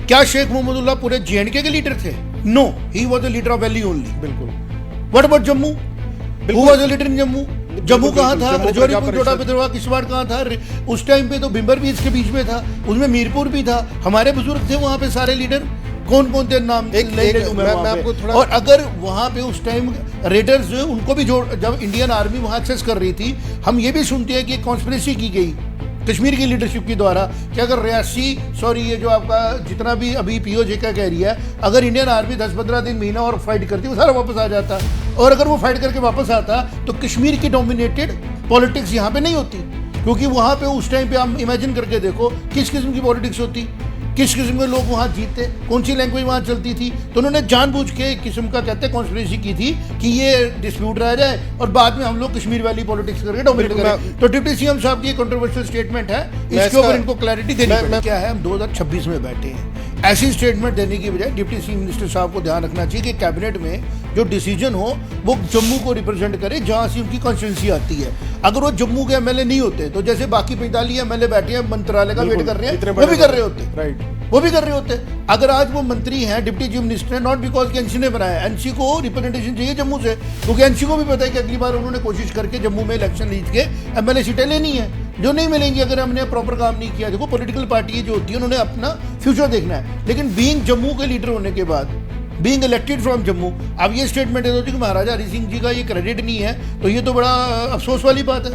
क्या शेख मोहम्मदुल्लाह पूरे जेएंडके के लीडर थे? No, he was the leader of valley only. बिल्कुल। What about Jammu? Who was the leader in Jammu? Jammu कहाँ था? रजौरी, पुंजोटा, पिथौरागढ़, किश्तवाड़ कहाँ था? उस टाइम पे तो भिंबर भी इसके बीच में था, उसमें मीरपुर भी था। हमारे बुजुर्ग थे वहाँ पे सारे लीडर। कौन कौन थे नाम मैं आपको थोड़ा। और अगर वहाँ पे उस टाइम रेडर्स उनको भी जोड़, जब इंडियन आर्मी वहाँ एक्सेस कर रही थी, हम ये भी सुनते हैं कि कॉन्स्पिरेसी की गई कश्मीर की लीडरशिप के द्वारा कि अगर ये जो आपका जितना भी अभी पीओजे का कह रही है, अगर इंडियन आर्मी 10-15 दिन महीना और फाइट करती वो सारा वापस आ जाता, और अगर वो फाइट करके वापस आता तो कश्मीर की डोमिनेटेड पॉलिटिक्स यहाँ पे नहीं होती। क्योंकि वहाँ पे उस टाइम पे आप इमेजिन करके देखो किस किस्म की पॉलिटिक्स होती, किस किस्म के लोग वहाँ जीतते, कौन सी लैंग्वेज वहाँ चलती थी। तो उन्होंने जानबूझ के एक किस्म का कहते हैं कॉन्स्पिरेसी की थी कि ये डिस्प्यूट रह जाए और बाद में हम लोग कश्मीर वाली पॉलिटिक्स करके डोमिनेट करें। तो डिप्टी सीएम साहब की कंट्रोवर्शियल स्टेटमेंट है, इसके ऊपर इनको क्लैरिटी देनी पड़ेगी। क्या है, हम 2026 में बैठे हैं, ऐसी स्टेटमेंट देने की बजाय डिप्टी चीफ मिनिस्टर साहब को ध्यान रखना चाहिए कि कैबिनेट में जो डिसीजन हो वो जम्मू को रिप्रेजेंट करे जहां से उनकी कॉन्स्टिट्यूंसी आती है। अगर वो जम्मू के एमएलए नहीं होते तो जैसे बाकी 45 एमएलए बैठे हैं मंत्रालय का वेट कर रहे हैं, वो भी कर रहे होते। राइट, वो भी कर रहे होते। अगर आज वो मंत्री हैं, डिप्टी चीफ मिनिस्टर है, नॉट बिकॉज कि एनसी ने बनाया, एनसी को रिप्रेजेंटेशन चाहिए जम्मू से, क्योंकि एनसी को भी पता है कि अगली बार उन्होंने कोशिश करके जम्मू में इलेक्शन जीत के एमएलए सीटें लेनी है, जो नहीं मिलेंगी अगर हमने प्रॉपर काम नहीं किया। देखो पॉलिटिकल पार्टी जो होती है उन्होंने अपना फ्यूचर देखना है, लेकिन बीइंग जम्मू के लीडर होने के बाद, बीइंग इलेक्टेड फ्रॉम जम्मू, अब ये स्टेटमेंट है कि महाराजा हरि सिंह जी का ये क्रेडिट नहीं है, तो ये तो बड़ा अफसोस वाली बात है।